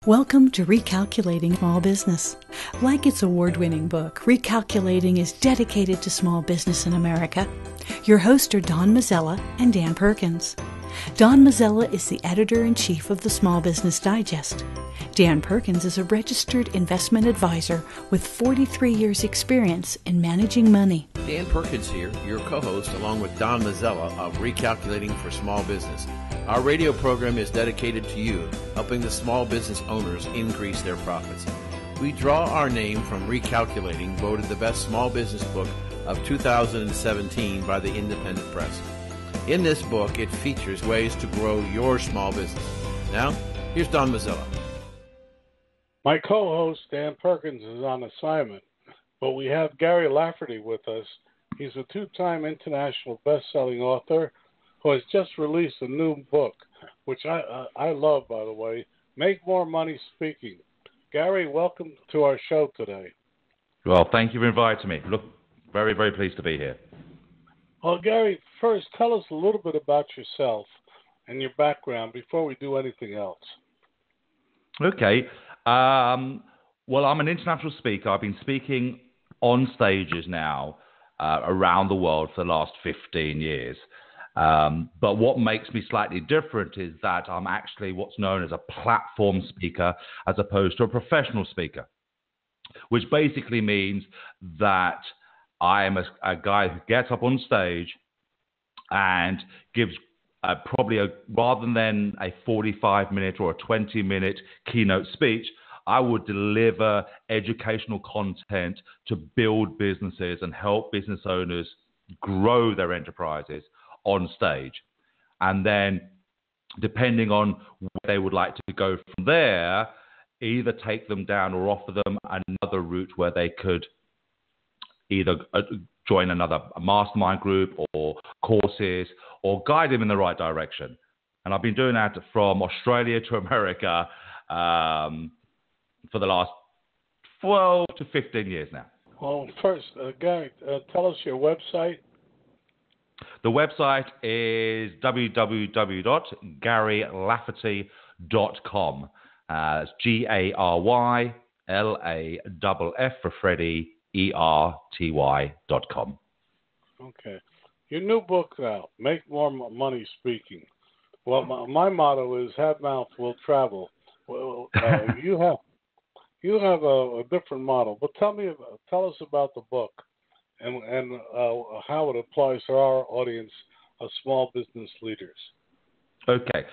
Welcome to Recalculating Small Business. Like its award-winning book, Recalculating is dedicated to small business in America. Your hosts are Don Mazzella and Dan Perkins. Don Mazzella is the editor-in-chief of the Small Business Digest. Dan Perkins is a registered investment advisor with 43 years' experience in managing money. Dan Perkins here, your co-host, along with Don Mazzella of Recalculating for Small Business. Our radio program is dedicated to you, helping the small business owners increase their profits. We draw our name from Recalculating, voted the best small business book of 2017 by the Independent Press. In this book, it features ways to grow your small business. Now, here's Don Mazzella. My co-host, Dan Perkins, is on assignment, but we have Gary Lafferty with us. He's a two-time international best-selling author who has just released a new book, which I love, by the way, Make More Money Speaking. Gary, welcome to our show today. Well, thank you for inviting me. Look, very, very pleased to be here. Well, Gary, first, tell us a little bit about yourself and your background before we do anything else. Okay. Well, I'm an international speaker. I've been speaking on stages now around the world for the last 15 years. But what makes me slightly different is that I'm actually what's known as a platform speaker as opposed to a professional speaker, which basically means that I am a guy who gets up on stage and gives rather than a 45-minute or a 20-minute keynote speech, I would deliver educational content to build businesses and help business owners grow their enterprises on stage. And then, depending on where they would like to go from there, either take them down or offer them another route where they could either join another mastermind group or courses or guide them in the right direction. And I've been doing that from Australia to America for the last 12 to 15 years now. Well, first, Gary, tell us your website. The website is www.garylafferty.com. It's GARYLAFF for Freddie, ERTY.com. Okay. Your new book now, Make More Money Speaking. Well, my motto is have mouth, will travel. Well, you have a different model, but tell us about the book and how it applies to our audience of small business leaders. Okay.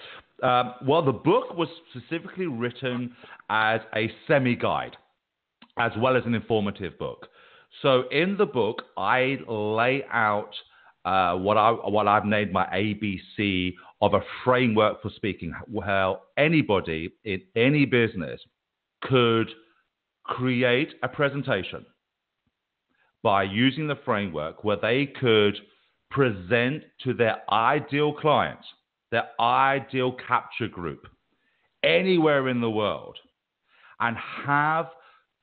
Well, the book was specifically written as a semi-guide as well as an informative book. So in the book, I lay out what I've named my ABC of a framework for speaking, how anybody in any business could create a presentation by using the framework where they could present to their ideal clients, their ideal capture group, anywhere in the world, and have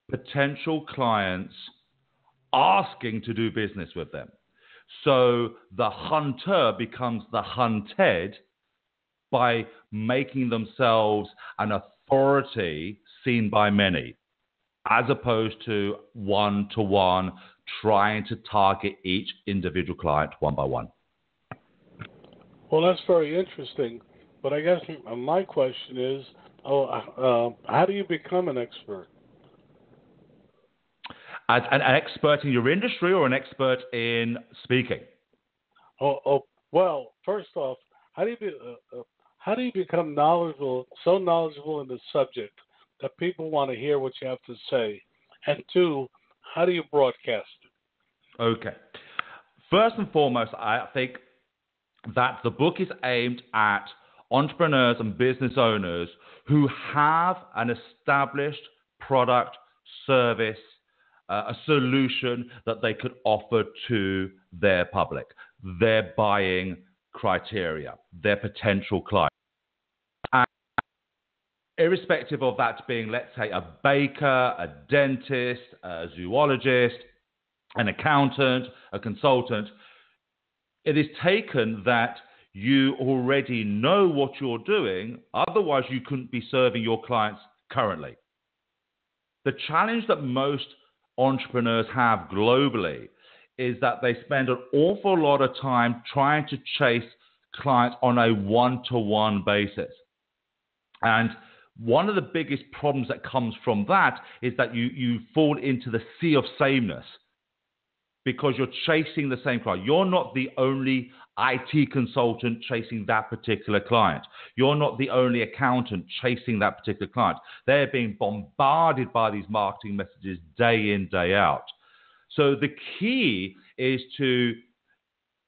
potential clients asking to do business with them. So the hunter becomes the hunted by making themselves an authority seen by many, as opposed to one-to-one trying to target each individual client one by one. Well, that's very interesting. But I guess my question is, how do you become an expert? An expert in your industry or an expert in speaking? Well, first off, how do you become so knowledgeable in the subject that people want to hear what you have to say? And two, how do you broadcast it? Okay. First and foremost, I think that the book is aimed at entrepreneurs and business owners who have an established product, service, a solution that they could offer to their public, their buying criteria, their potential clients. And irrespective of that being, let's say, a baker, a dentist, a zoologist, an accountant, a consultant, it is taken that you already know what you're doing. Otherwise, you couldn't be serving your clients currently. The challenge that most entrepreneurs have globally is that they spend an awful lot of time trying to chase clients on a one-to-one basis. And one of the biggest problems that comes from that is that you fall into the sea of sameness because you're chasing the same client. You're not the only IT consultant chasing that particular client. You're not the only accountant chasing that particular client. They're being bombarded by these marketing messages day in, day out. So the key is to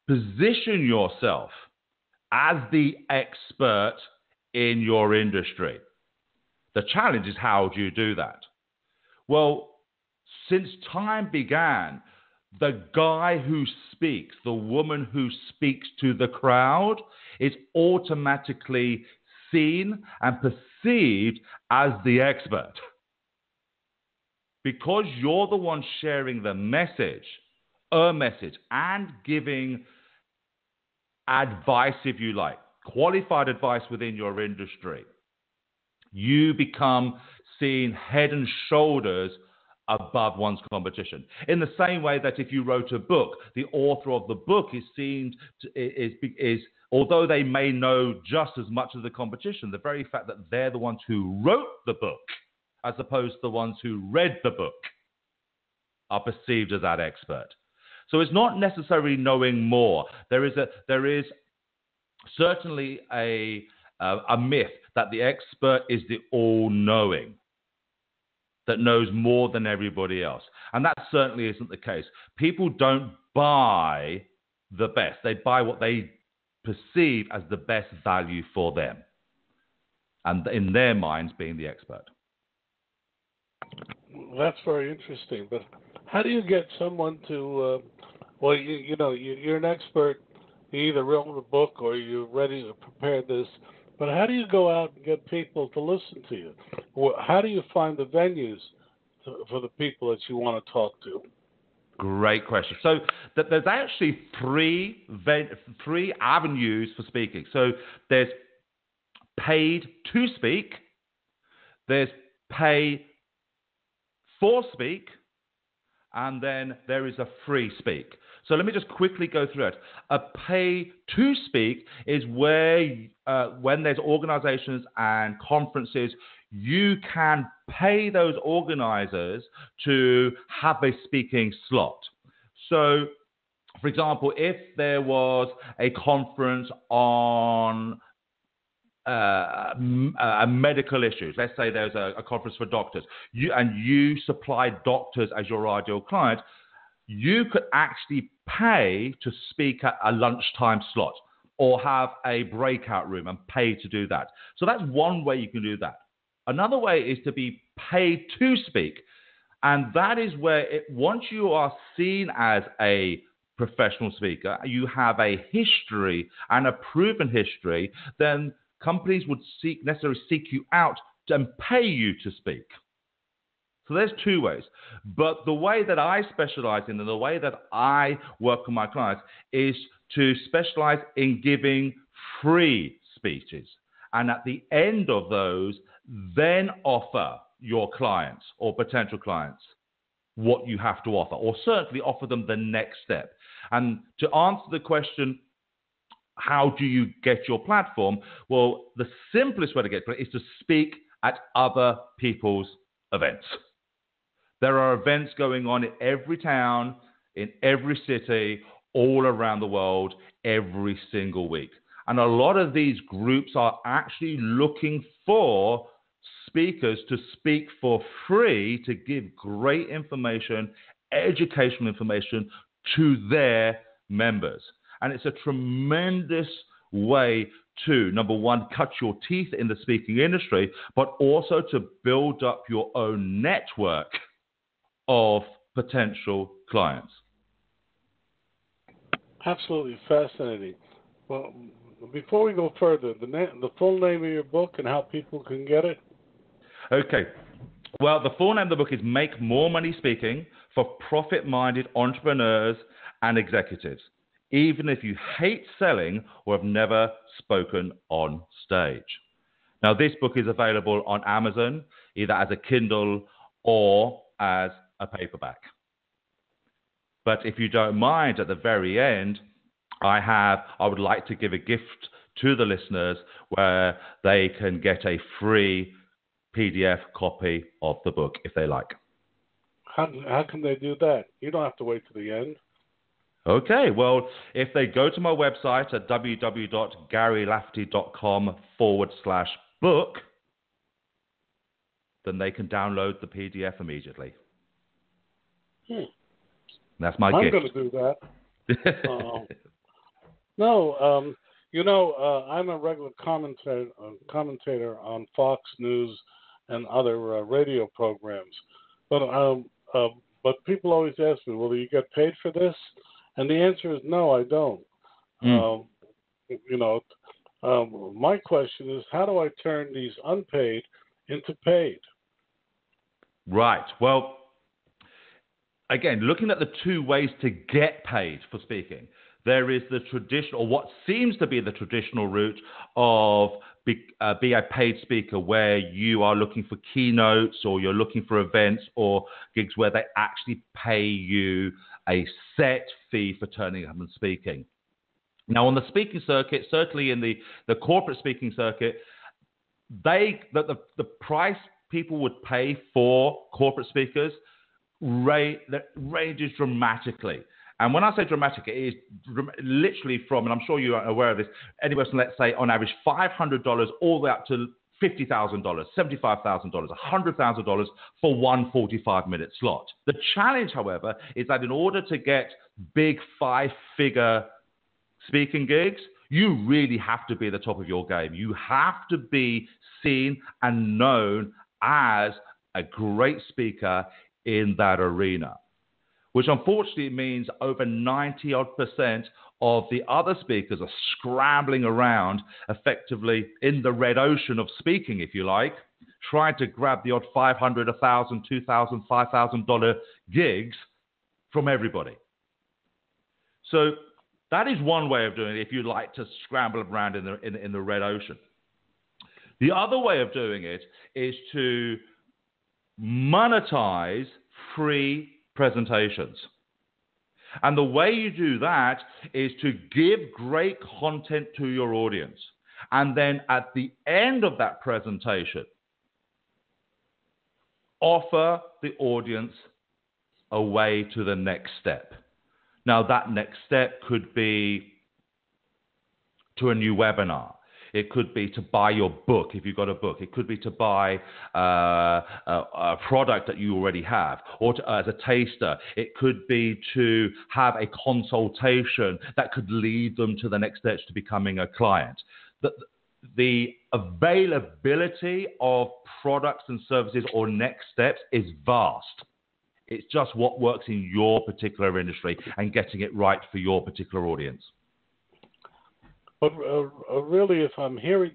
position yourself as the expert in your industry. The challenge is, how do you do that? Well, since time began, the guy who speaks, the woman who speaks to the crowd, is automatically seen and perceived as the expert. Because you're the one sharing the message, and giving advice, if you like, qualified advice within your industry, you become seen head and shoulders above one's competition. In the same way that if you wrote a book, the author of the book is seen is although they may know just as much as the competition, the very fact that they're the ones who wrote the book, as opposed to the ones who read the book, are perceived as that expert. So it's not necessarily knowing more. There is certainly a myth that the expert is the all-knowing, that knows more than everybody else. And that certainly isn't the case. People don't buy the best. They buy what they perceive as the best value for them, and in their minds being the expert. That's very interesting. But how do you get someone to, you're an expert, you either wrote the book or you're ready to prepare this, but how do you go out and get people to listen to you? How do you find the venues for the people that you want to talk to? Great question. So there's actually three avenues for speaking. So there's paid to speak, there's pay for speak, and then there is a free speak. So let me just quickly go through it. A pay to speak is where when there's organizations and conferences, you can pay those organizers to have a speaking slot. So, for example, if there was a conference on medical issues, let's say there's a conference for doctors, you supply doctors as your ideal client, you could actually pay to speak at a lunchtime slot or have a breakout room and pay to do that. So that's one way you can do that. Another way is to be paid to speak. And that is where once you are seen as a professional speaker, you have a history and a proven history, then companies would necessarily seek you out and pay you to speak. So there's two ways. But the way that I specialize in and the way that I work with my clients is to specialize in giving free speeches. And at the end of those, then offer your clients or potential clients what you have to offer, or certainly offer them the next step. And to answer the question, how do you get your platform? Well, the simplest way to get it is to speak at other people's events. There are events going on in every town, in every city, all around the world, every single week. And a lot of these groups are actually looking for speakers to speak for free, to give great information, educational information to their members. And it's a tremendous way to, number one, cut your teeth in the speaking industry, but also to build up your own network of potential clients. Absolutely fascinating. Well, before we go further, the full name of your book and how people can get it? Okay. Well, the full name of the book is Make More Money Speaking for Profit-Minded Entrepreneurs and Executives, even if you hate selling or have never spoken on stage. Now, this book is available on Amazon. either as a Kindle or as a paperback. But if you don't mind, at the very end, I would like to give a gift to the listeners where they can get a free PDF copy of the book if they like. How can they do that? You don't have to wait to the end. Okay, well, if they go to my website at www.garylafferty.com/book, then they can download the PDF immediately. That's my gift. I'm going to do that. I'm a regular commentator on Fox News and other radio programs. But people always ask me, "Well, do you get paid for this?" And the answer is no, I don't. My question is, how do I turn these unpaid into paid? Right. Well, again, looking at the two ways to get paid for speaking, there is the traditional, or what seems to be the traditional route of be a paid speaker, where you are looking for keynotes or you're looking for events or gigs where they actually pay you a set fee for turning up and speaking. Now, on the speaking circuit, certainly in the corporate speaking circuit, the price people would pay for corporate speakers ranges dramatically. And when I say dramatic, it is literally from, and I'm sure you are aware of this, anywhere from, let's say, on average, $500 all the way up to $50,000, $75,000, $100,000 for one 45-minute slot. The challenge, however, is that in order to get big 5-figure speaking gigs, you really have to be at the top of your game. You have to be seen and known as a great speaker in that arena, which unfortunately means over 90% of the other speakers are scrambling around effectively in the red ocean of speaking, if you like, trying to grab the odd $500, $1,000, $2,000, $5,000 gigs from everybody. So that is one way of doing it if you like to scramble around in the red ocean. The other way of doing it is to monetize free presentations. And the way you do that is to give great content to your audience. And then at the end of that presentation, offer the audience a way to the next step. Now, that next step could be to a new webinar. It could be to buy your book if you've got a book. It could be to buy a product that you already have, or as a taster. It could be to have a consultation that could lead them to the next steps to becoming a client. The availability of products and services or next steps is vast. It's just what works in your particular industry and getting it right for your particular audience. But really, if I'm hearing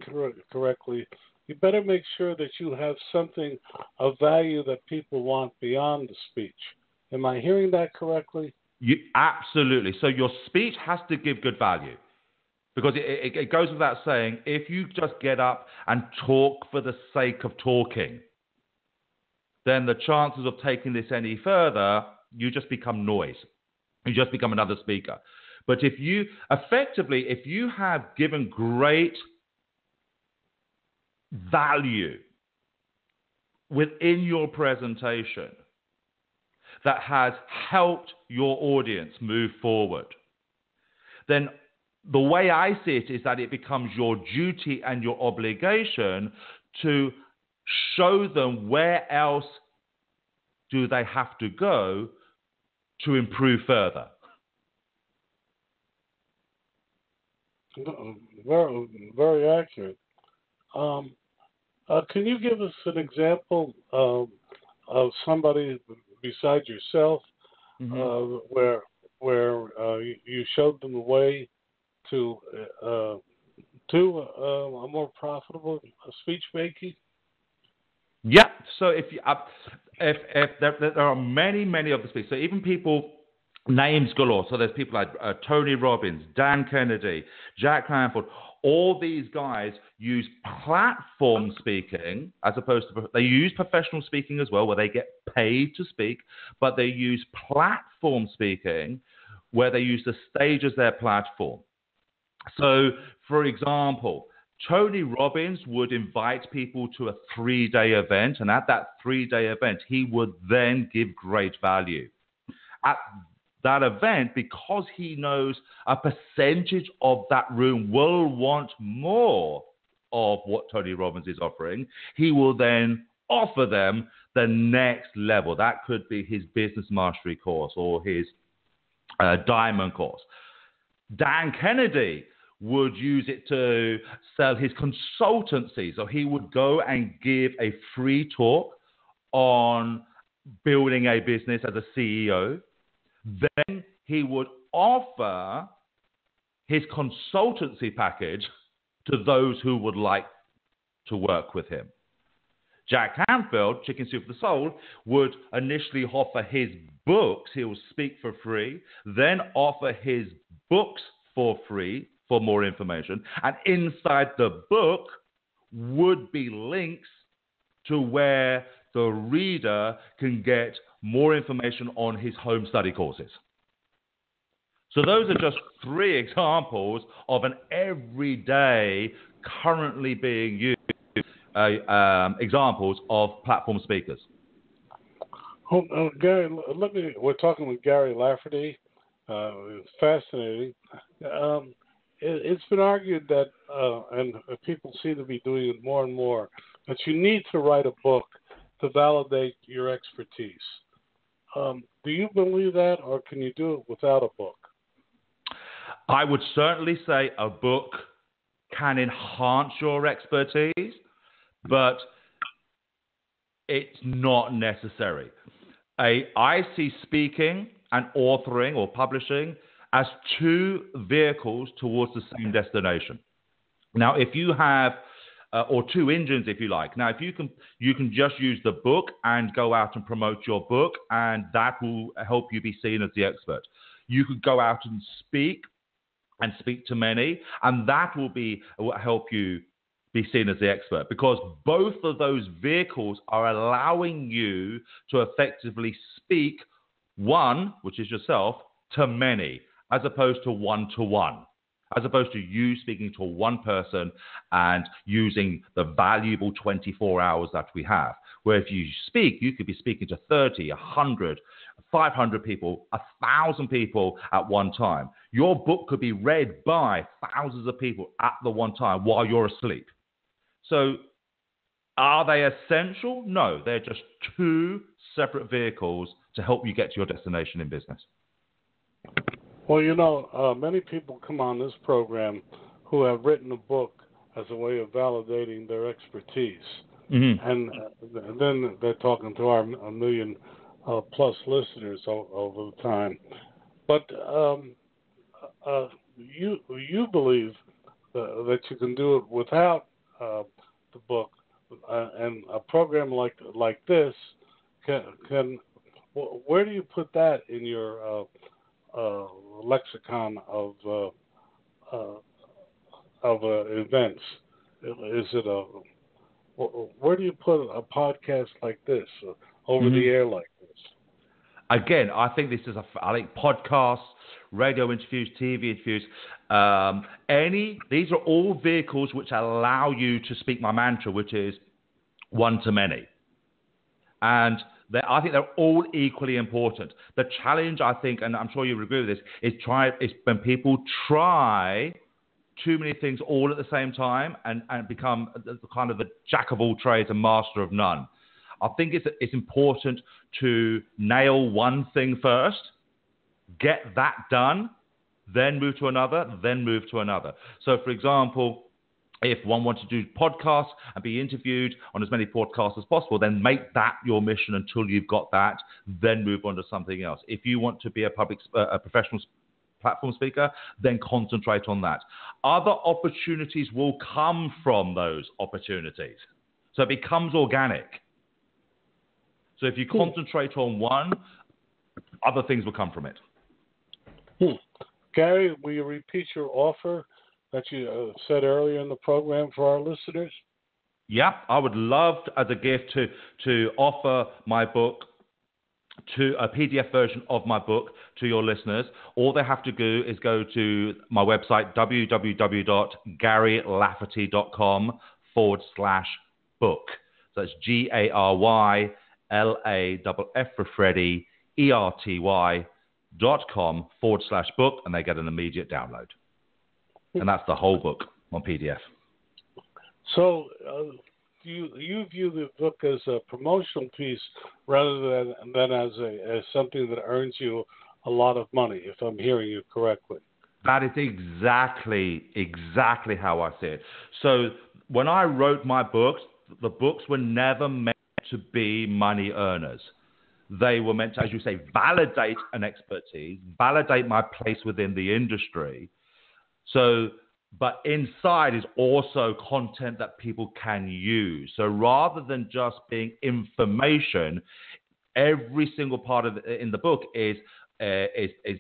correctly, you better make sure that you have something of value that people want beyond the speech. Am I hearing that correctly? Absolutely. So your speech has to give good value. Because it goes without saying, if you just get up and talk for the sake of talking, then the chances of taking this any further, you just become noise. You just become another speaker. But if you have given great value within your presentation that has helped your audience move forward, then the way I see it is that it becomes your duty and your obligation to show them where else do they have to go to improve further. Very, very accurate. Can you give us an example of somebody besides yourself, where you showed them the way to a more profitable speech making? Yeah. So if there are many of the speakers, so even people names galore. So there's people like Tony Robbins, Dan Kennedy, Jack Canfield. All these guys use platform speaking as opposed to, they use professional speaking as well, where they get paid to speak, but they use platform speaking where they use the stage as their platform. So, for example, Tony Robbins would invite people to a 3-day event, and at that 3-day event, he would then give great value. At that event, because he knows a percentage of that room will want more of what Tony Robbins is offering, he will then offer them the next level. That could be his business mastery course or his diamond course. Dan Kennedy would use it to sell his consultancy. So he would go and give a free talk on building a business as a CEO. Then he would offer his consultancy package to those who would like to work with him. Jack Canfield, Chicken Soup for the Soul, would initially offer his books. He will speak for free, then offer his books for free for more information. And inside the book would be links to where the reader can get more information on his home study courses. So those are just 3 examples of an everyday, currently being used examples of platform speakers. Gary, we're talking with Gary Lafferty. It's fascinating. It's been argued that, and people seem to be doing it more and more, that you need to write a book to validate your expertise. Do you believe that, or can you do it without a book? I would certainly say a book can enhance your expertise, but it's not necessary. I see speaking and authoring or publishing as 2 vehicles towards the same destination. Now, if you have, or 2 engines, if you like. Now, if you can just use the book and go out and promote your book, and that will help you be seen as the expert. You could go out and speak to many, and that will help you be seen as the expert, because both of those vehicles are allowing you to effectively speak, one, which is yourself, to many, as opposed to one-to-one, as opposed to you speaking to one person and using the valuable 24 hours that we have. Where if you speak, you could be speaking to 30, 100, 500 people, 1,000 people at one time. Your book could be read by thousands of people at the one time while you're asleep. So are they essential? No, they're just 2 separate vehicles to help you get to your destination in business. Well, many people come on this program who have written a book as a way of validating their expertise. Mm-hmm. And then they're talking to our 1 million plus listeners over the time. But you believe that you can do it without the book, and a program like this can. Where do you put that in your lexicon of events? Is it where do you put a podcast like this, over the air like this? Again, I think this is I think podcasts, radio interviews, TV interviews, these are all vehicles which allow you to speak my mantra, which is one to many. And I think they're all equally important. The challenge, I think, and I'm sure you would agree with this, is when people try too many things all at the same time and become kind of the jack of all trades and master of none. I think it's important to nail one thing first, get that done, then move to another, then move to another. So, for example, if one wants to do podcasts and be interviewed on as many podcasts as possible, then make that your mission until you've got that, then move on to something else. If you want to be a professional platform speaker, then concentrate on that. Other opportunities will come from those opportunities. So it becomes organic. So if you concentrate on one, other things will come from it. Gary, will you repeat your offer that you said earlier in the program for our listeners? Yeah, I would love as a gift to offer my book, to a PDF version of my book to your listeners. All they have to do is go to my website, www.garylafferty.com/book. So that's GARYLAFF for Freddie, ERTY.com/book, and they get an immediate download. And that's the whole book on PDF. So you view the book as a promotional piece rather than as something that earns you a lot of money, if I'm hearing you correctly. That is exactly how I see it. So when I wrote my books, the books were never meant to be money earners. They were meant to, as you say, validate an expertise, validate my place within the industry. But inside is also content that people can use. So rather than just being information, every single part of in the book is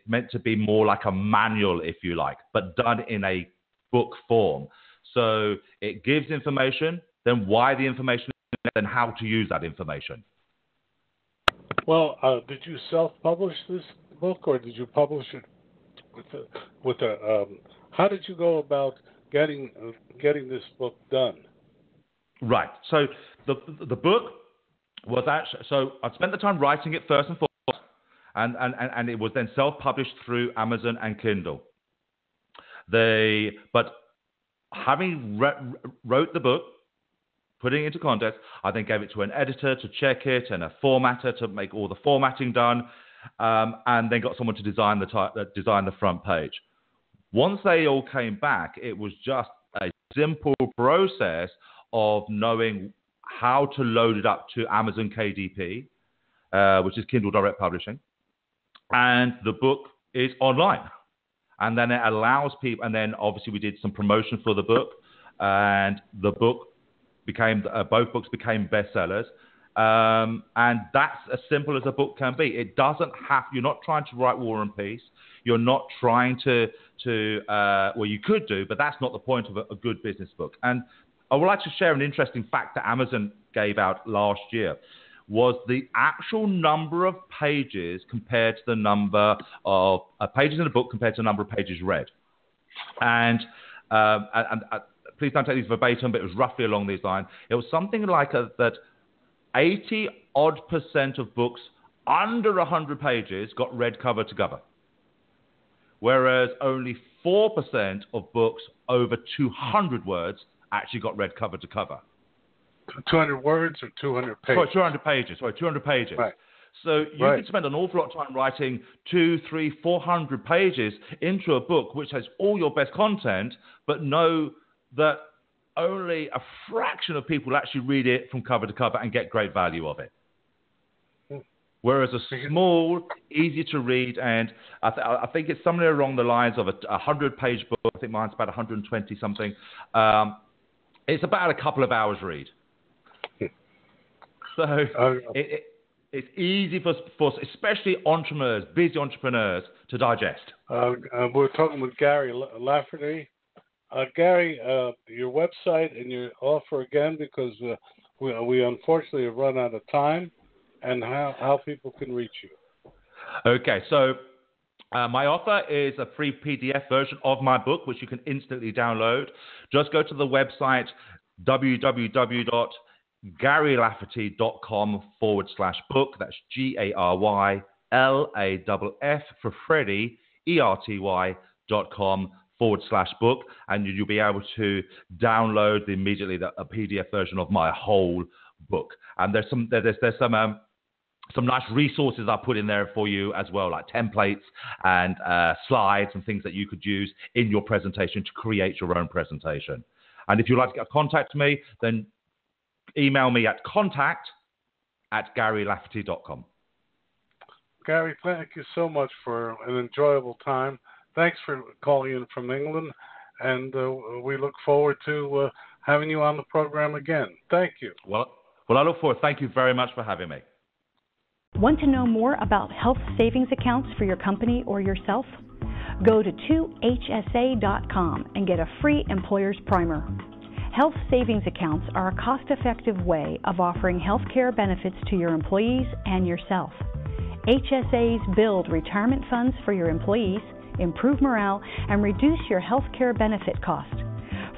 meant to be more like a manual, if you like, but done in a book form. So it gives information, then why the information, and how to use that information. Well, did you self-publish this book, or did you publish it with a how did you go about getting this book done? Right. So the book was actually, so I spent the time writing it first and foremost, and it was then self-published through Amazon and Kindle. But having wrote the book, putting it into context, I then gave it to an editor to check it and a formatter to make all the formatting done, and then got someone to design the front page. Once they all came back, it was just a simple process of knowing how to load it up to Amazon KDP, which is Kindle Direct Publishing, and the book is online. And then it allows people, and then obviously we did some promotion for the book, and the book both books became bestsellers. And that's as simple as a book can be. It doesn't have, you're not trying to write War and Peace. You're not trying to well, you could do, but that's not the point of a good business book. And I would like to share an interesting fact that Amazon gave out last year, was the actual number of pages compared to the number of pages in a book compared to the number of pages read. And please don't take these verbatim, but it was roughly along these lines. It was something like that 80% of books under 100 pages got read cover to cover, whereas only 4% of books over 200 words actually got read cover to cover. 200 words or 200 pages? Sorry, 200 pages. Right. So you could spend an awful lot of time writing 200, 300, 400 pages into a book which has all your best content, but know that only a fraction of people actually read it from cover to cover and get great value of it. Whereas a small, easy to read, and I think it's somewhere along the lines of a 100-page book. I think mine's about 120 something. It's about a couple of hours read. So it's easy for especially entrepreneurs, busy entrepreneurs, to digest. We're talking with Gary Lafferty. Gary, your website and your offer again, because we unfortunately have run out of time, and how people can reach you. Okay, so my offer is a free PDF version of my book, which you can instantly download. Just go to the website www.garylafferty.com/book. That's GARYLAFF for Freddie, ERTY.com/book, and you'll be able to download immediately a PDF version of my whole book. And there's some nice resources I put in there for you as well, like templates and slides and things that you could use in your presentation to create your own presentation. And if you'd like to contact me, then email me at contact@garylafferty.com. Gary, thank you so much for an enjoyable time. Thanks for calling in from England, and we look forward to having you on the program again. Thank you. Well, I look forward. Thank you very much for having me. Want to know more about health savings accounts for your company or yourself? Go to 2hsa.com and get a free employer's primer. Health savings accounts are a cost-effective way of offering health care benefits to your employees and yourself. HSAs build retirement funds for your employees, improve morale, and reduce your health care benefit cost.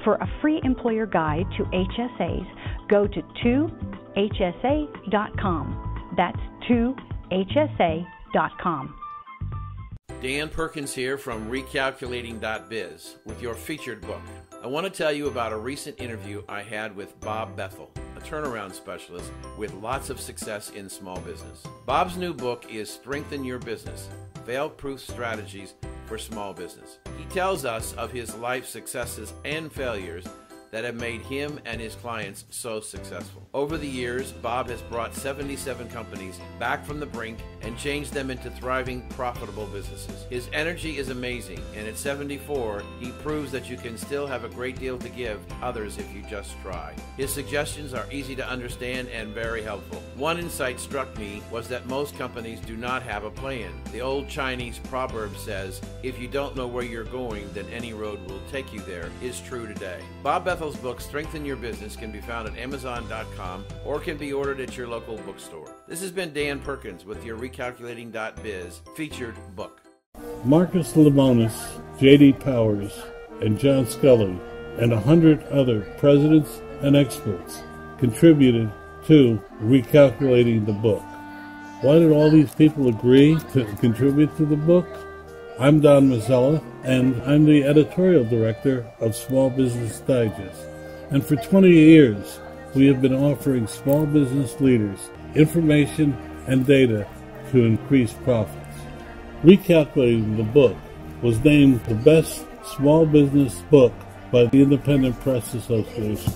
For a free employer guide to HSAs, go to 2hsa.com. That's 2hsa.com. Dan Perkins here from recalculating.biz with your featured book. I want to tell you about a recent interview I had with Bob Bethel, a turnaround specialist with lots of success in small business. Bob's new book is Strengthen Your Business, Fail-Proof Strategies for Small Business. He tells us of his life successes and failures that have made him and his clients so successful. Over the years, Bob has brought 77 companies back from the brink and changed them into thriving, profitable businesses. His energy is amazing, and at 74, he proves that you can still have a great deal to give others if you just try. His suggestions are easy to understand and very helpful. One insight struck me was that most companies do not have a plan. The old Chinese proverb says, if you don't know where you're going, then any road will take you there, is true today. Bob Bethel's book, Strengthen Your Business, can be found at Amazon.com or can be ordered at your local bookstore. This has been Dan Perkins with your Recalculating.biz featured book. Marcus Lemonis, J.D. Powers, and John Scully, and 100 other presidents and experts contributed to Recalculating the book. Why did all these people agree to contribute to the book? I'm Don Mazzella, and I'm the editorial director of Small Business Digest. And for 20 years, we have been offering small business leaders information and data to increase profits. Recalculating the book was named the best small business book by the Independent Press Association.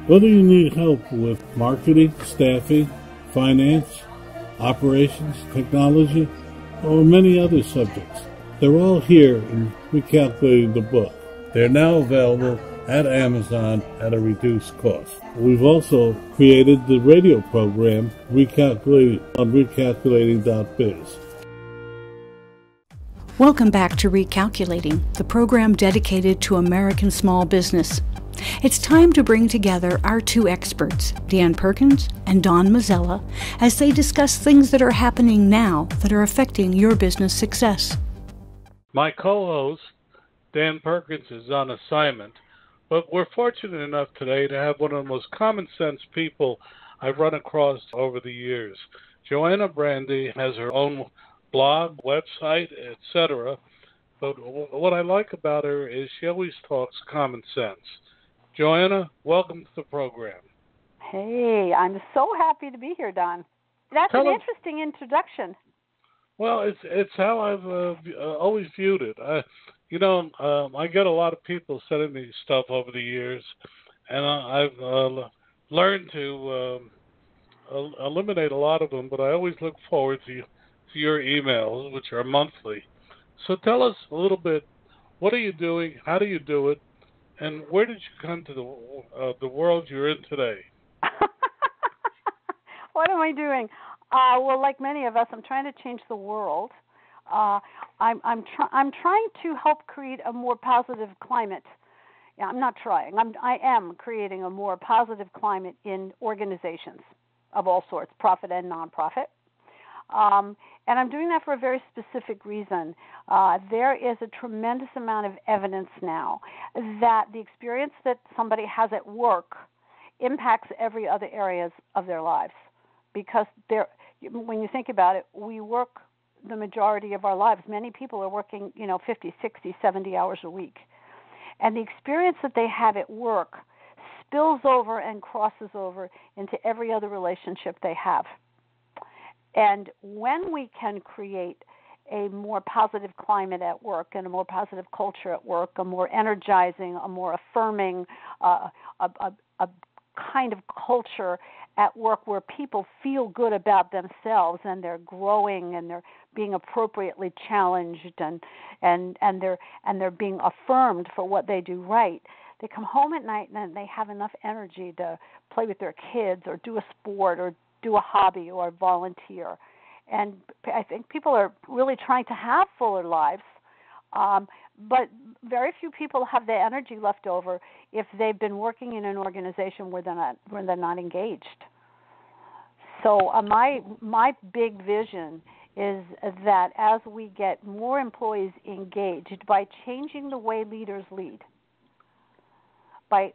Whether you need help with marketing, staffing, finance, operations, technology, or many other subjects, they're all here in Recalculating the book. They're now available at Amazon at a reduced cost. We've also created the radio program Recalculating on recalculating.biz. Welcome back to Recalculating, the program dedicated to American small business. It's time to bring together our two experts, Dan Perkins and Don Mazzella, as they discuss things that are happening now that are affecting your business success. My co-host, Dan Perkins, is on assignment, but we're fortunate enough today to have one of the most common sense people I've run across over the years. JoAnna Brandi has her own blog, website, etc., but what I like about her is she always talks common sense. JoAnna, welcome to the program. Hey, I'm so happy to be here, Don. That's an interesting introduction. Well, it's how I've always viewed it. I get a lot of people sending me stuff over the years, and I've learned to eliminate a lot of them, but I always look forward to your emails, which are monthly. So tell us a little bit, what are you doing, how do you do it, and where did you come to the world you're in today? What am I doing? Well, like many of us, I'm trying to change the world. I'm trying to help create a more positive climate. Yeah, I'm not trying. I am creating a more positive climate in organizations of all sorts, profit and nonprofit. And I'm doing that for a very specific reason. There is a tremendous amount of evidence now that the experience that somebody has at work impacts every other areas of their lives. Because when you think about it, we work the majority of our lives. Many people are working, 50, 60, 70 hours a week. And the experience that they have at work spills over and crosses over into every other relationship they have. And when we can create a more positive climate at work and a more positive culture at work, a more energizing, a more affirming, a kind of culture at work where people feel good about themselves and they're growing and they're being appropriately challenged and they're being affirmed for what they do right. They come home at night and they have enough energy to play with their kids or do a sport or do a hobby or volunteer. And I think people are really trying to have fuller lives, But very few people have the energy left over if they've been working in an organization where they're not engaged. So my big vision is that as we get more employees engaged by changing the way leaders lead, by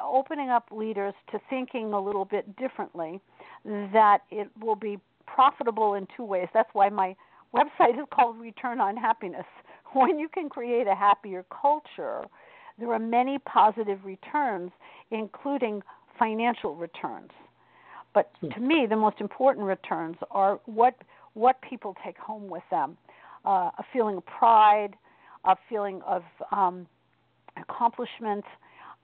opening up leaders to thinking a little bit differently, that it will be profitable in two ways. That's why my website is called Return on Happiness. When you can create a happier culture, there are many positive returns, including financial returns. But to me, the most important returns are what people take home with them. A feeling of pride, a feeling of accomplishment,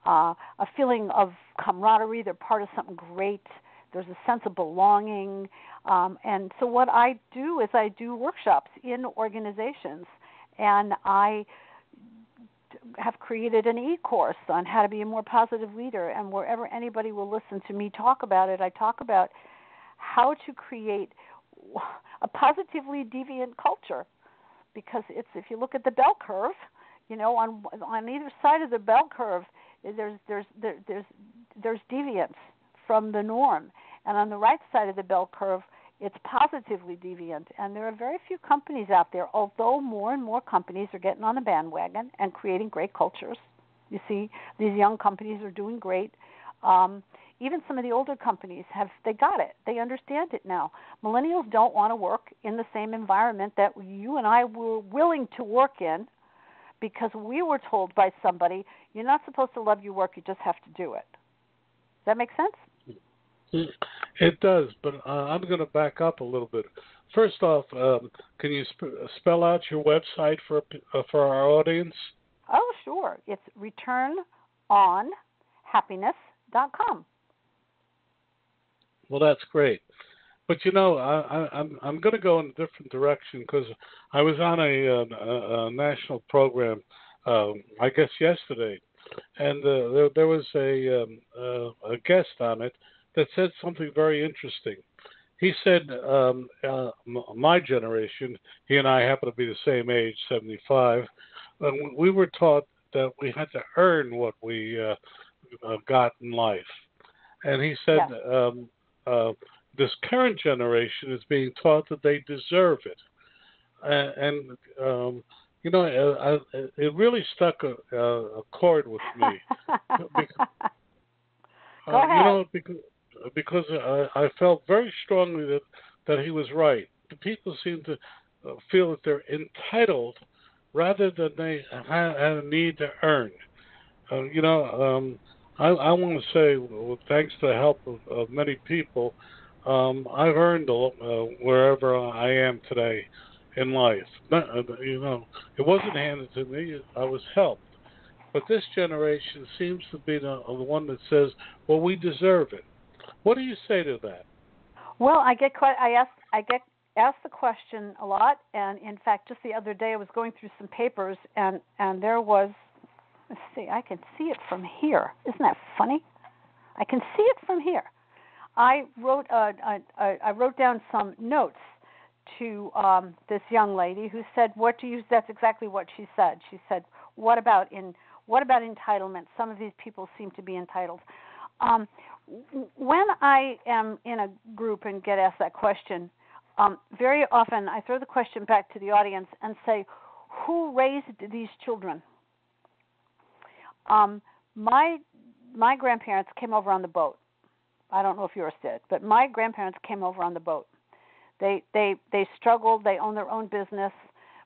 a feeling of camaraderie. They're part of something great. There's a sense of belonging. And so what I do is I do workshops in organizations, and I have created an e-course on how to be a more positive leader. And wherever anybody will listen to me talk about it, I talk about how to create a positively deviant culture. Because if you look at the bell curve, on either side of the bell curve, there's deviance from the norm, and on the right side of the bell curve, it's positively deviant. And there are very few companies out there, although more and more companies are getting on the bandwagon and creating great cultures. You see, these young companies are doing great. Even some of the older companies they got it. They understand it now. Millennials don't want to work in the same environment that you and I were willing to work in, because we were told by somebody, you're not supposed to love your work, you just have to do it. Does that make sense? It does, but I'm going to back up a little bit. First off, can you spell out your website for our audience? Oh, sure. It's returnonhappiness.com. Well, that's great. But I'm going to go in a different direction, because I was on a national program, I guess yesterday, and there was a guest on it that said something very interesting. He said, my generation, he and I happen to be the same age, 75, we were taught that we had to earn what we got in life. And he said, this current generation is being taught that they deserve it. It really struck a chord with me. Go ahead. Because I felt very strongly that he was right. The people seem to feel that they're entitled rather than they have a need to earn. I want to say, thanks to the help of many people, I've earned wherever I am today in life. It wasn't handed to me; I was helped. But this generation seems to be the one that says, "Well, we deserve it." What do you say to that? Well, I get asked the question a lot, and in fact, just the other day I was going through some papers, and there was. Let's see, I can see it from here. Isn't that funny? I can see it from here. I wrote down some notes to this young lady who said, "What do you?" That's exactly what she said. She said, "What about entitlement? Some of these people seem to be entitled." When I am in a group and get asked that question, very often I throw the question back to the audience and say, "Who raised these children?" My grandparents came over on the boat. I don't know if yours did, but my grandparents came over on the boat. They struggled. They owned their own business.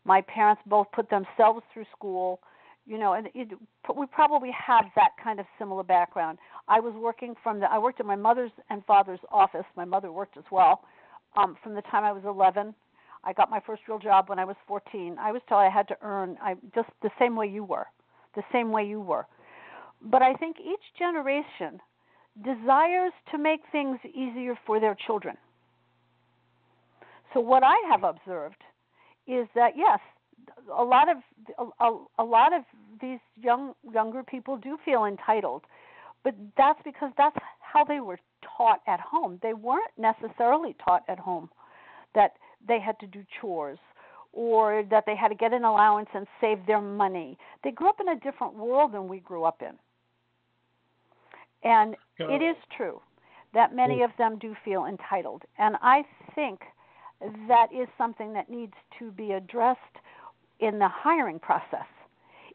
My parents both put themselves through school. And we probably have that kind of similar background. I worked at my mother's and father's office. My mother worked as well. From the time I was 11, I got my first real job when I was 14. I was told I had to earn, just the same way you were. But I think each generation desires to make things easier for their children. So what I have observed is that, yes, a lot of these younger people do feel entitled, but that's because that's how they were taught at home. They weren't necessarily taught at home that they had to do chores or that they had to get an allowance and save their money. They grew up in a different world than we grew up in. And it is true that many of them do feel entitled. And I think that is something that needs to be addressed in the hiring process,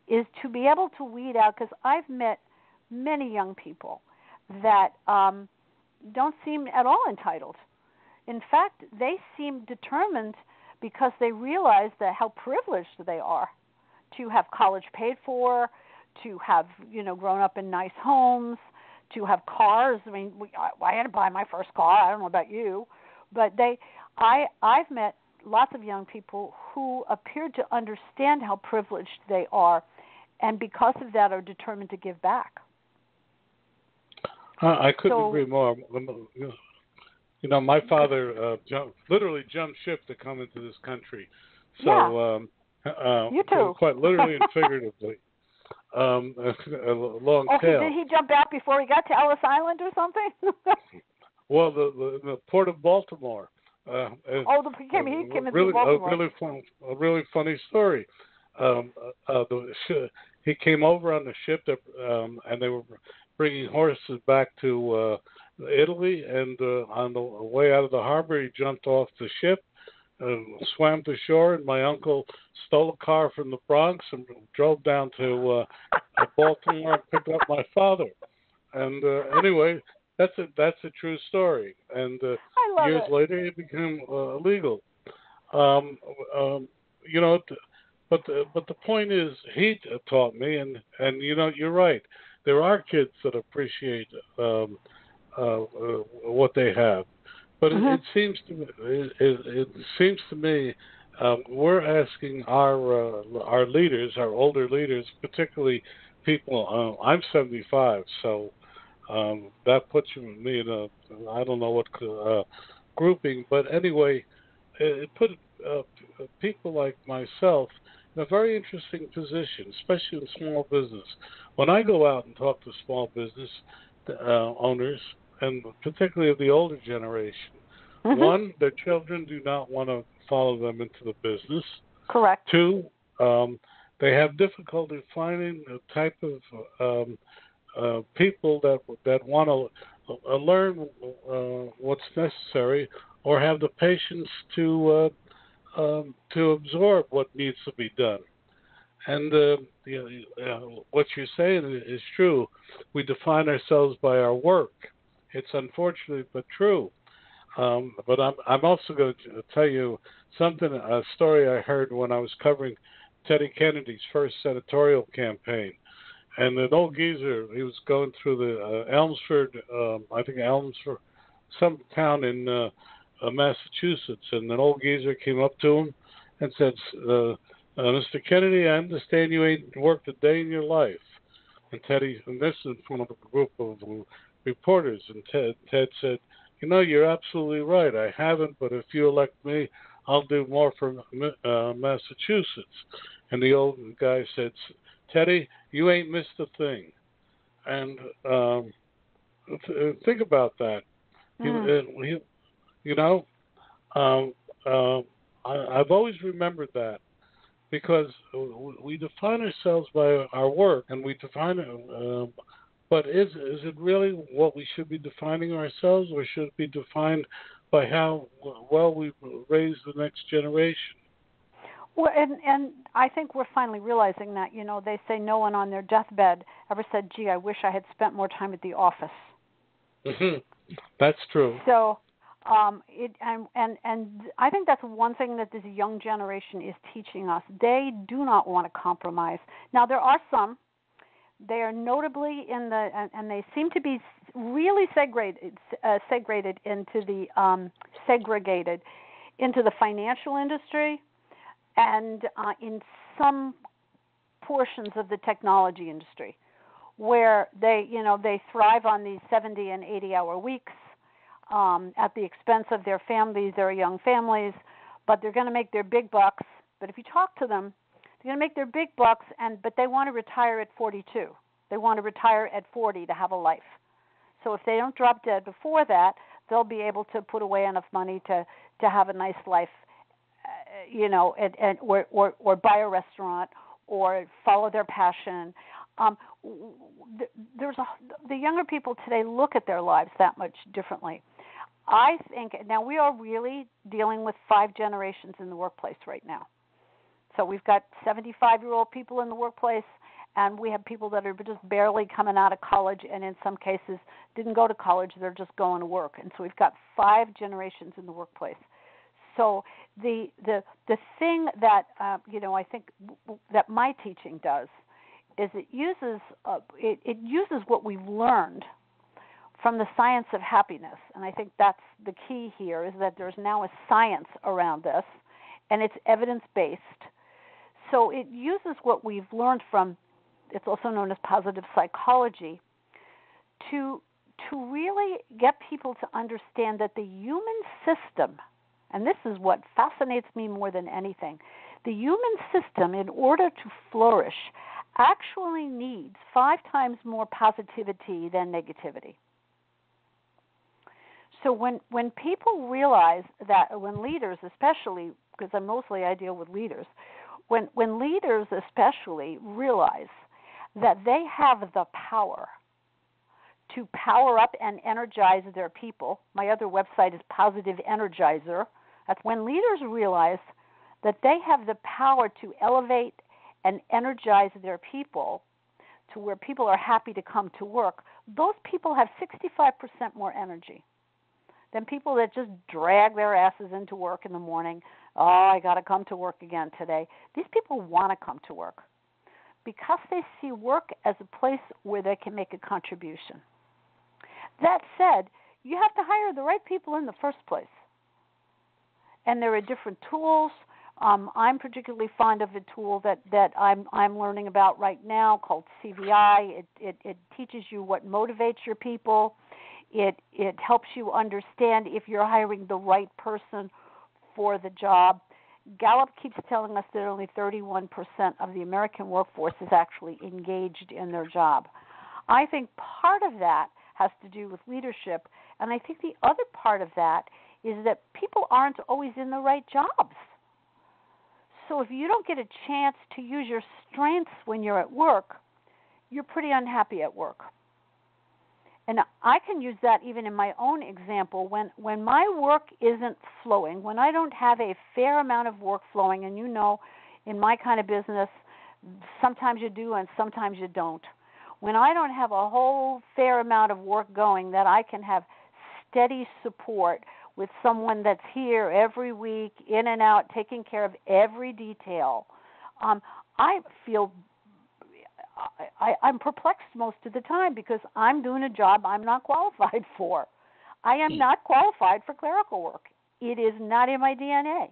is to be able to weed out, because I've met many young people that don't seem at all entitled. In fact, they seem determined because they realize that how privileged they are to have college paid for, to have, grown up in nice homes, to have cars. I mean, I had to buy my first car. I don't know about you, but I've met lots of young people who appear to understand how privileged they are, and because of that are determined to give back. I couldn't agree more. My father literally jumped ship to come into this country. So, you too. Quite literally and figuratively. A long tail. Did he jump out before he got to Ellis Island or something? Well, the port of Baltimore. He came into Baltimore. A really funny story. He came over on the ship, and they were bringing horses back to Italy, and on the way out of the harbor, he jumped off the ship, swam to shore, and my uncle stole a car from the Bronx and drove down to Baltimore and picked up my father. And anyway, that's a true story. And years later, it became illegal. But the point is, he taught me, and you're right. There are kids that appreciate what they have, but it seems to me we're asking our leaders, our older leaders, particularly people. I'm 75, so that puts me in I don't know what grouping, but anyway, it put people like myself in a very interesting position, especially in small business. When I go out and talk to small business owners, and particularly of the older generation, one, their children do not want to follow them into the business. Correct. Two, they have difficulty finding the type of people that want to learn what's necessary or have the patience to absorb what needs to be done. And what you're saying is true. We define ourselves by our work. It's unfortunate but true. But I'm also going to tell you a story I heard when I was covering Teddy Kennedy's first senatorial campaign. And an old geezer, he was going through the Elmsford, some town in Massachusetts, and an old geezer came up to him and said, Mr. Kennedy, I understand you ain't worked a day in your life. And this is from a group of reporters, and Ted said, you're absolutely right. I haven't, but if you elect me, I'll do more for Massachusetts. And the old guy said, Teddy, you ain't missed a thing. And think about that. I've always remembered that, because we define ourselves by our work, and we define it. But is it really what we should be defining ourselves, or should it be defined by how well we raise the next generation? Well, and I think we're finally realizing that. They say no one on their deathbed ever said, "Gee, I wish I had spent more time at the office." That's true. So, and I think that's one thing that this young generation is teaching us. They do not want to compromise. Now, there are some. They are notably and they seem to be really segregated into the financial industry, and in some portions of the technology industry, where they thrive on these 70 and 80-hour weeks at the expense of their families, their young families, but they're going to make their big bucks. But if you talk to them, they're going to make their big bucks, but they want to retire at 42. They want to retire at 40 to have a life. So if they don't drop dead before that, they'll be able to put away enough money to have a nice life or buy a restaurant or follow their passion. The younger people today look at their lives that much differently. I think now we are really dealing with 5 generations in the workplace right now. So we've got 75-year-old people in the workplace, and we have people that are just barely coming out of college, and in some cases didn't go to college, they're just going to work. And so we've got 5 generations in the workplace. So the thing that I think that my teaching does is it uses what we've learned from the science of happiness, and I think that's the key here, is that there's now a science around this, and it's evidence-based. So it uses what we've learned from, it's also known as positive psychology, to really get people to understand that the human system, and this is what fascinates me more than anything, the human system, in order to flourish, actually needs 5 times more positivity than negativity. So when people realize that, when leaders especially, because I deal with leaders, when leaders especially realize that they have the power to power up and energize their people. My other website is Positive Energizer. That's when leaders realize that they have the power to elevate and energize their people to where people are happy to come to work. Those people have 65% more energy than people that just drag their asses into work in the morning. Oh, I got to come to work again today. These people want to come to work because they see work as a place where they can make a contribution. That said, you have to hire the right people in the first place. And there are different tools. I'm particularly fond of a tool that I'm learning about right now called CVI. It teaches you what motivates your people. It helps you understand if you're hiring the right person for the job. Gallup keeps telling us that only 31% of the American workforce is actually engaged in their job. I think part of that has to do with leadership, and I think the other part of that is that people aren't always in the right jobs. So if you don't get a chance to use your strengths when you're at work, you're pretty unhappy at work. And I can use that even in my own example. When my work isn't flowing, when I don't have a fair amount of work flowing, and in my kind of business, sometimes you do and sometimes you don't. When I don't have a whole fair amount of work going that I can have steady support with someone that's here every week, in and out, taking care of every detail, I feel I'm perplexed most of the time because I'm doing a job I'm not qualified for. I am not qualified for clerical work. It is not in my DNA.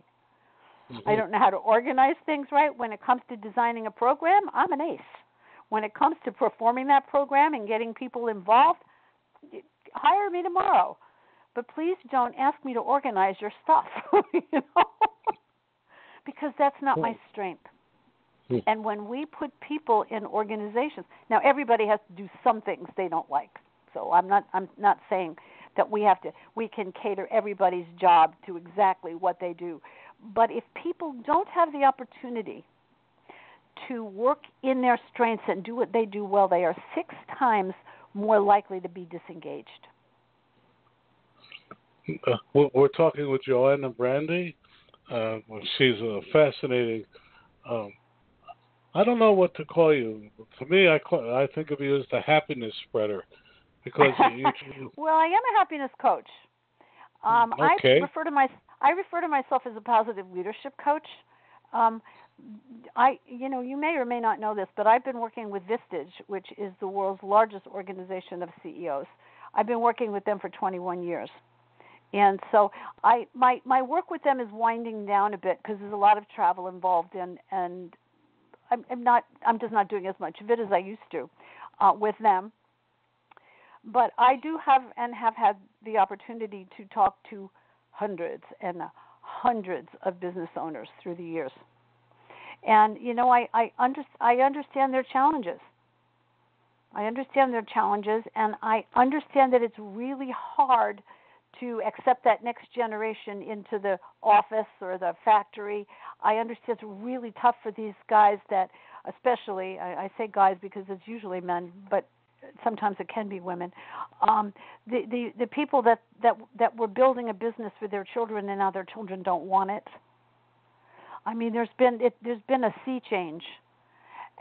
Mm-hmm. I don't know how to organize things right. When it comes to designing a program, I'm an ace. When it comes to performing that program and getting people involved, hire me tomorrow. But please don't ask me to organize your stuff, because that's not my strength. And when we put people in organizations, now everybody has to do some things they don't like. So I'm not saying that we can cater everybody's job to exactly what they do. But if people don't have the opportunity to work in their strengths and do what they do well, they are 6 times more likely to be disengaged. We're talking with JoAnna Brandi. She's a fascinating. I don't know what to call you. To me, I think of you as the happiness spreader, because well, I am a happiness coach. Okay. I refer to myself as a positive leadership coach. You may or may not know this, but I've been working with Vistage, which is the world's largest organization of CEOs. I've been working with them for 21 years. And so my work with them is winding down a bit because there's a lot of travel involved, and I'm just not doing as much of it as I used to with them. But I do have had the opportunity to talk to hundreds and hundreds of business owners through the years. And I understand their challenges. I understand their challenges, and I understand that it's really hard to accept that next generation into the office or the factory. I understand it's really tough for these guys that, especially, I say guys because it's usually men, but sometimes it can be women. The people that were building a business for their children and now their children don't want it. I mean, there's been a sea change,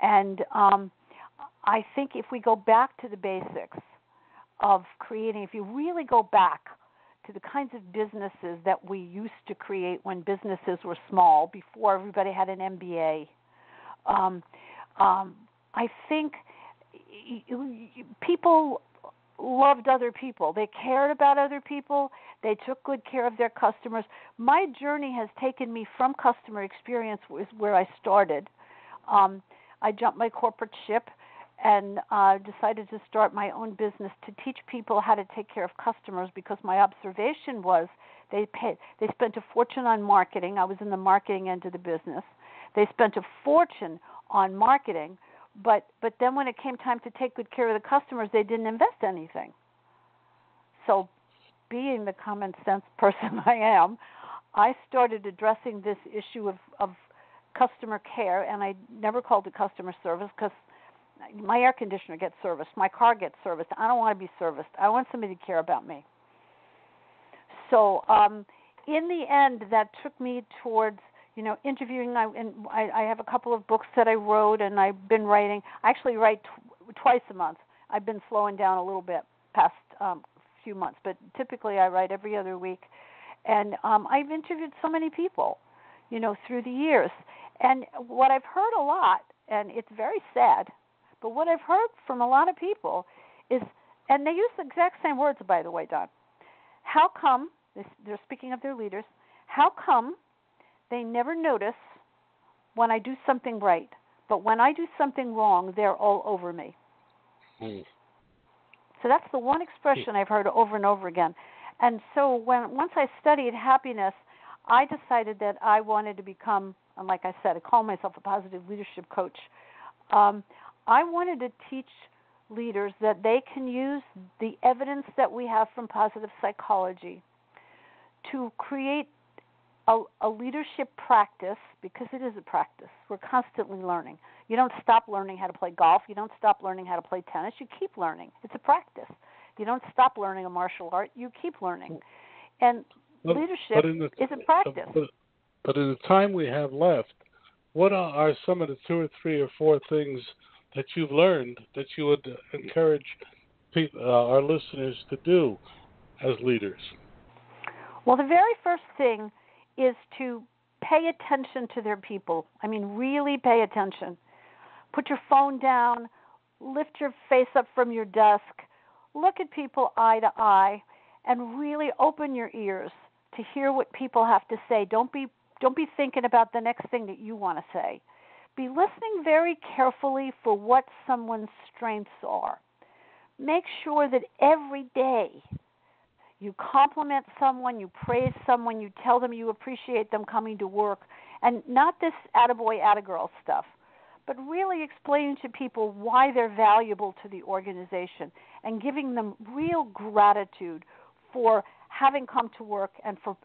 and I think if we go back to the basics of creating, if you really go back to the kinds of businesses that we used to create when businesses were small, before everybody had an MBA, I think people loved other people. They cared about other people. They took good care of their customers. My journey has taken me from customer experience, where I started. I jumped my corporate ship and decided to start my own business to teach people how to take care of customers, because my observation was they spent a fortune on marketing. I was in the marketing end of the business. They spent a fortune on marketing, but then when it came time to take good care of the customers, they didn't invest anything. So being the common sense person I am, I started addressing this issue of customer care, and I never called it customer service because my air conditioner gets serviced, my car gets serviced. I don't want to be serviced. I want somebody to care about me. So in the end, that took me towards interviewing. I have a couple of books that I wrote, and I've been writing. I actually write twice a month. I've been slowing down a little bit past few months, but typically I write every other week. And I've interviewed so many people, through the years. And what I've heard a lot, and it's very sad, but what I've heard from a lot of people is, and they use the exact same words, by the way, Don, how come, they're speaking of their leaders, how come they never notice when I do something right, but when I do something wrong, they're all over me? So that's the one expression I've heard over and over again. And so once I studied happiness, I decided that I wanted to become, and like I said, I call myself a positive leadership coach. I wanted to teach leaders that they can use the evidence that we have from positive psychology to create a leadership practice, because it is a practice. We're constantly learning. You don't stop learning how to play golf. You don't stop learning how to play tennis. You keep learning. It's a practice. You don't stop learning a martial art. You keep learning. And leadership is a practice. But in the time we have left, what are some of the 2 or 3 or 4 things that you've learned that you would encourage our listeners to do as leaders? Well, the very first thing is to pay attention to their people. I mean, really pay attention. Put your phone down, lift your face up from your desk, look at people eye to eye, and really open your ears to hear what people have to say. Don't be thinking about the next thing that you want to say. Be listening very carefully for what someone's strengths are. Make sure that every day you compliment someone, you praise someone, you tell them you appreciate them coming to work, and not this attaboy, attagirl stuff, but really explaining to people why they're valuable to the organization and giving them real gratitude for having come to work and for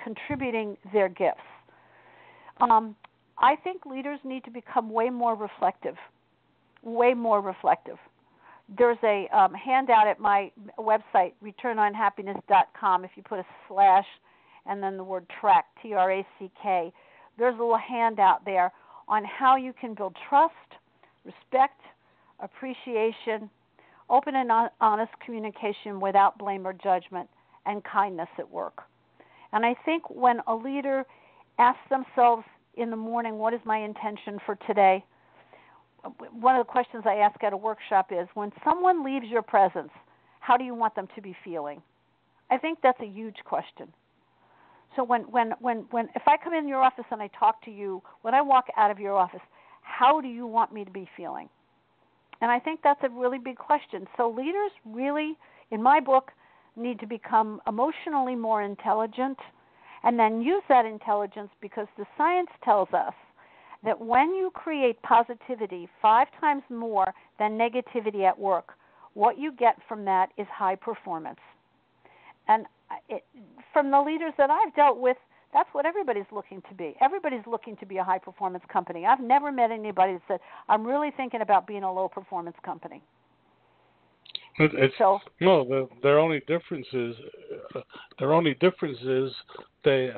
contributing their gifts. I think leaders need to become way more reflective. There's a handout at my website, returnonhappiness.com. If you put a / and then the word track, TRACK, there's a little handout there on how you can build trust, respect, appreciation, open and honest communication without blame or judgment, and kindness at work. And I think when a leader asks themselves in the morning, what is my intention for today? One of the questions I ask at a workshop is, when someone leaves your presence, how do you want them to be feeling? I think that's a huge question. So when if I come in your office and I talk to you, when I walk out of your office, how do you want me to be feeling? And I think that's a really big question. So leaders really, in my book, need to become emotionally more intelligent, and then use that intelligence, because the science tells us that when you create positivity 5 times more than negativity at work, what you get from that is high performance. And from the leaders that I've dealt with, that's what everybody's looking to be. Everybody's looking to be a high-performance company. I've never met anybody that said, I'm really thinking about being a low-performance company. Their only difference is they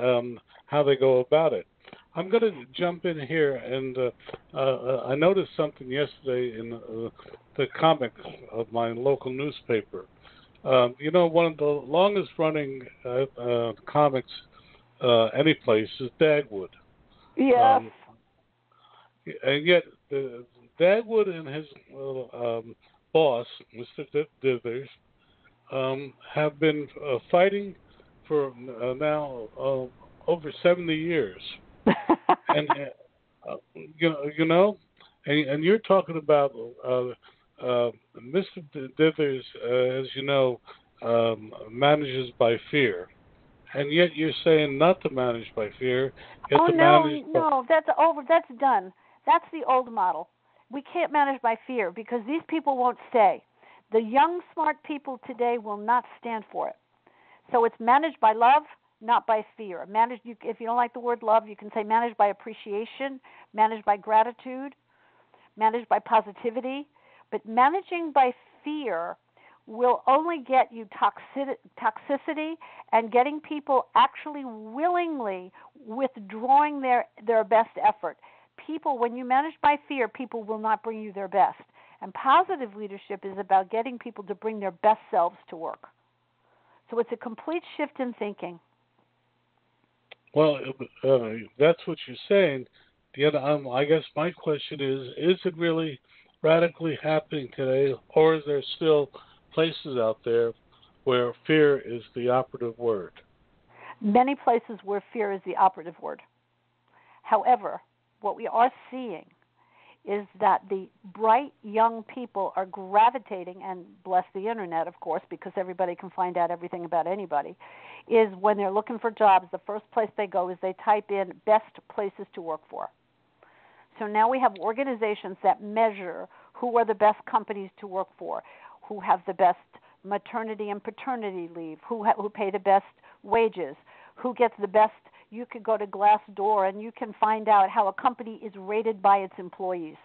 how they go about it. I'm going to jump in here, and I noticed something yesterday in the comics of my local newspaper. One of the longest-running comics any place is Dagwood. Yes. And yet, Dagwood and his boss, Mr. Dithers, have been fighting for now over 70 years. And and you're talking about Mr. Dithers, as you know, manages by fear, and yet you're saying not to manage by fear. That's over. That's done. That's the old model. We can't manage by fear because these people won't stay. The young, smart people today will not stand for it. So it's managed by love, not by fear. If you don't like the word love, you can say managed by appreciation, managed by gratitude, managed by positivity. But managing by fear will only get you toxicity and getting people actually willingly withdrawing their best effort. People, when you manage by fear, people will not bring you their best. And positive leadership is about getting people to bring their best selves to work. So it's a complete shift in thinking. Well, that's what you're saying. I guess my question is it really radically happening today, or is there still places out there where fear is the operative word? Many places where fear is the operative word. However, what we are seeing is that the bright young people are gravitating, and bless the internet, of course, because everybody can find out everything about anybody, is when they're looking for jobs, the first place they go is they type in best places to work for. So now we have organizations that measure who are the best companies to work for, who have the best maternity and paternity leave, who pay the best wages, who gets the best. You could go to Glassdoor and you can find out how a company is rated by its employees.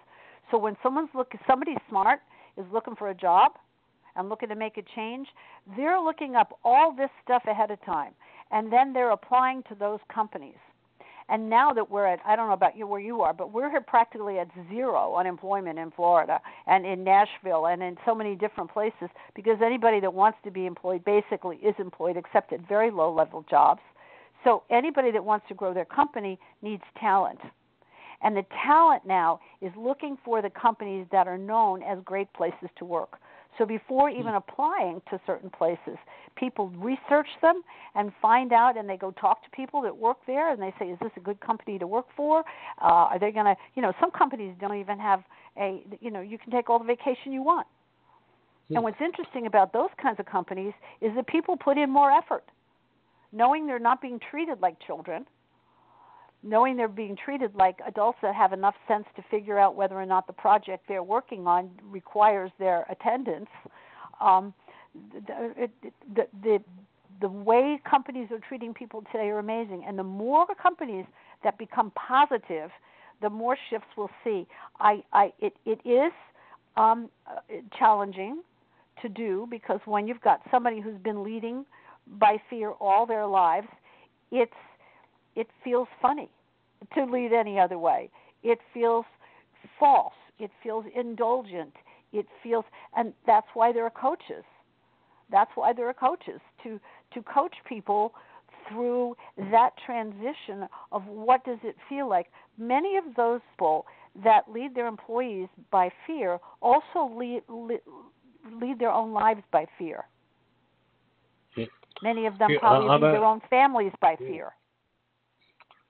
So when somebody smart is looking for a job and looking to make a change, they're looking up all this stuff ahead of time, and then they're applying to those companies. And now that we're at, I don't know about you where you are, but we're here practically at zero unemployment in Florida and in Nashville and in so many different places, because anybody that wants to be employed basically is employed except at very low-level jobs. So anybody that wants to grow their company needs talent. And the talent now is looking for the companies that are known as great places to work. So before even applying to certain places, people research them and find out, and they go talk to people that work there, and they say, is this a good company to work for? Are they going to, some companies don't even have you can take all the vacation you want. And what's interesting about those kinds of companies is that people put in more effort, knowing they're not being treated like children, knowing they're being treated like adults that have enough sense to figure out whether or not the project they're working on requires their attendance. The way companies are treating people today are amazing. And the more companies that become positive, the more shifts we'll see. It is challenging to do, because when you've got somebody who's been leading by fear all their lives, it feels funny to lead any other way. It feels false. It feels indulgent. It feels, and that's why there are coaches. That's why there are coaches to coach people through that transition of what does it feel like. Many of those people that lead their employees by fear also lead their own lives by fear. Many of them probably lead their own families by fear.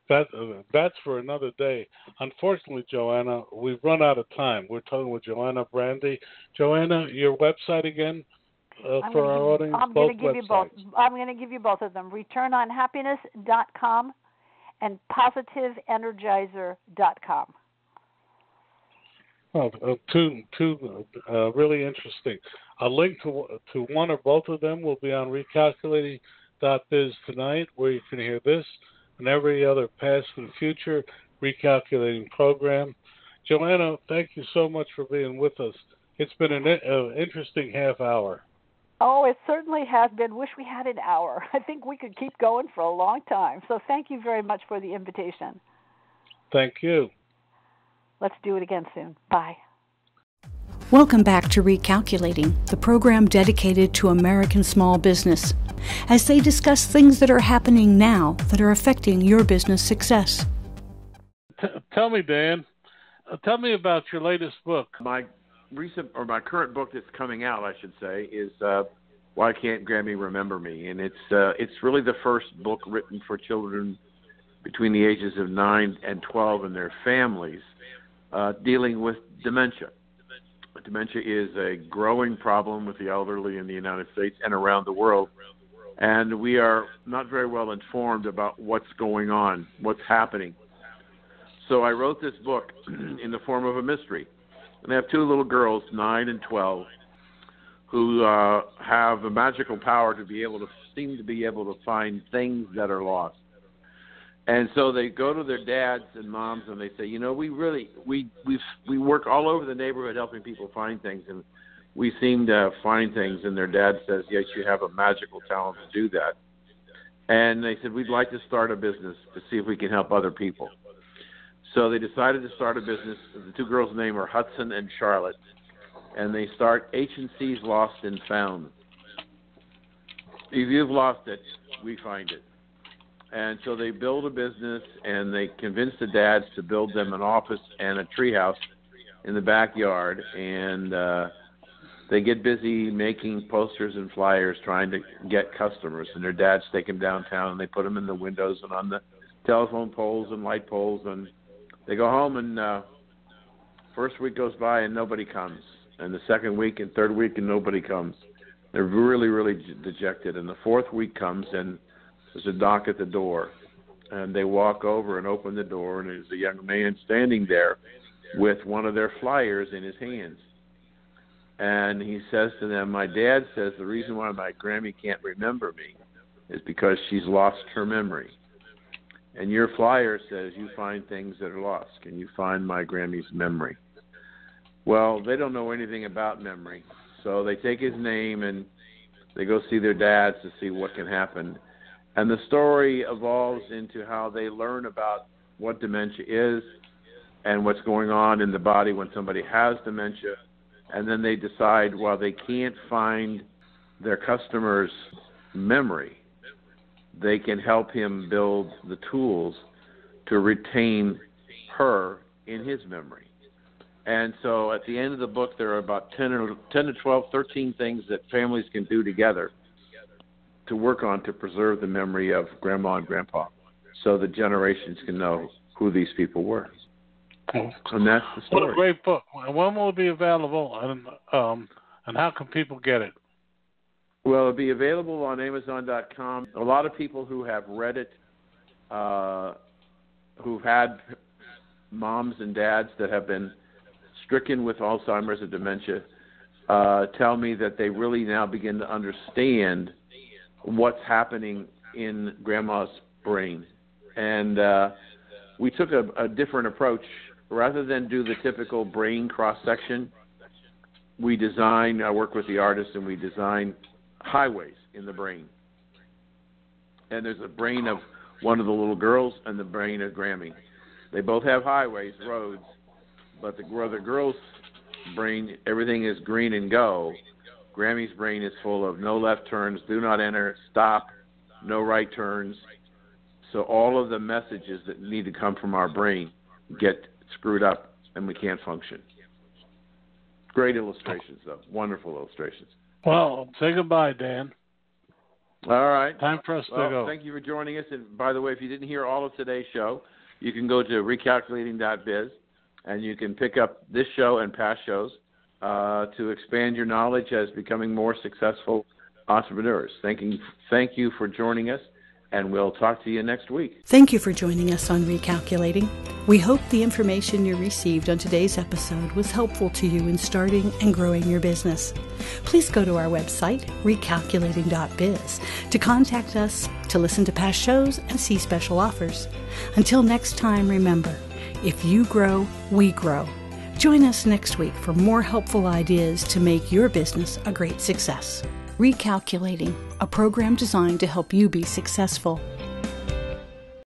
That's for another day. Unfortunately, JoAnna, we've run out of time. We're talking with JoAnna Brandi. JoAnna, your website again for our audience? I'm going to give you both. I'm going to give you both of them: returnonhappiness.com and positiveenergizer.com. Two really interesting. A link to one or both of them will be on recalculating.biz tonight, where you can hear this and every other past and future recalculating program. JoAnna, thank you so much for being with us. It's been an interesting half hour. Oh, it certainly has been. Wish we had an hour. I think we could keep going for a long time. So thank you very much for the invitation. Thank you. Let's do it again soon. Bye. Welcome back to Recalculating, the program dedicated to American small business, as they discuss things that are happening now that are affecting your business success. Tell me, Dan, tell me about your latest book. My current book that's coming out, I should say, is Why Can't Grammy Remember Me? And it's really the first book written for children between the ages of 9 and 12 and their families, dealing with dementia. Dementia is a growing problem with the elderly in the United States and around the world, and we are not very well informed about what's going on, what's happening. So I wrote this book in the form of a mystery. And I have two little girls, 9 and 12, who have a magical power to seem to be able to find things that are lost. And so they go to their dads and moms and they say, we work all over the neighborhood helping people find things, and we seem to find things. And their dad says, yes, you have a magical talent to do that. And they said, we'd like to start a business to see if we can help other people. So they decided to start a business. The two girls' names are Hudson and Charlotte, and they start H&C's Lost and Found. If you've lost it, we find it. And so they build a business, and they convince the dads to build them an office and a treehouse in the backyard. And they get busy making posters and flyers trying to get customers. And their dads take them downtown, and they put them in the windows and on the telephone poles and light poles. And they go home, and first week goes by, and nobody comes. And the second week and third week, and nobody comes. They're really, really dejected. And the fourth week comes, and there's a knock at the door, and they walk over and open the door, and there's a young man standing there with one of their flyers in his hands. And he says to them, my dad says the reason why my Grammy can't remember me is because she's lost her memory. And your flyer says you find things that are lost. Can you find my Grammy's memory? Well, they don't know anything about memory, so they take his name and they go see their dads to see what can happen. And the story evolves into how they learn about what dementia is and what's going on in the body when somebody has dementia. And then they decide, while they can't find their customer's memory, they can help him build the tools to retain her in his memory. And so at the end of the book, there are about 10 to 12, 13 things that families can do together to work on to preserve the memory of Grandma and Grandpa, so the generations can know who these people were. And that's the story. What a great book. When will it be available, and how can people get it? Well, it'll be available on Amazon.com. A lot of people who have read it, who've had moms and dads that have been stricken with Alzheimer's or dementia, tell me that they really now begin to understand what's happening in Grandma's brain. And we took a different approach. Rather than do the typical brain cross-section, I work with the artist, and we design highways in the brain. And there's a brain of one of the little girls and the brain of Grammy. They both have highways, roads, but the girl's brain, everything is green and go. Grammy's brain is full of no left turns, do not enter, stop, no right turns. So all of the messages that need to come from our brain get screwed up, and we can't function. Great illustrations, though. Wonderful illustrations. Well, say goodbye, Dan. All right. Time for us to go. Thank you for joining us. And by the way, if you didn't hear all of today's show, you can go to recalculating.biz, and you can pick up this show and past shows to expand your knowledge as becoming more successful entrepreneurs. Thank you for joining us. and we'll talk to you next week. Thank you for joining us on Recalculating. We hope the information you received on today's episode was helpful to you in starting and growing your business. Please go to our website, recalculating.biz, to contact us, to listen to past shows, and see special offers. Until next time, remember, if you grow, we grow. Join us next week for more helpful ideas to make your business a great success. Recalculating, a program designed to help you be successful.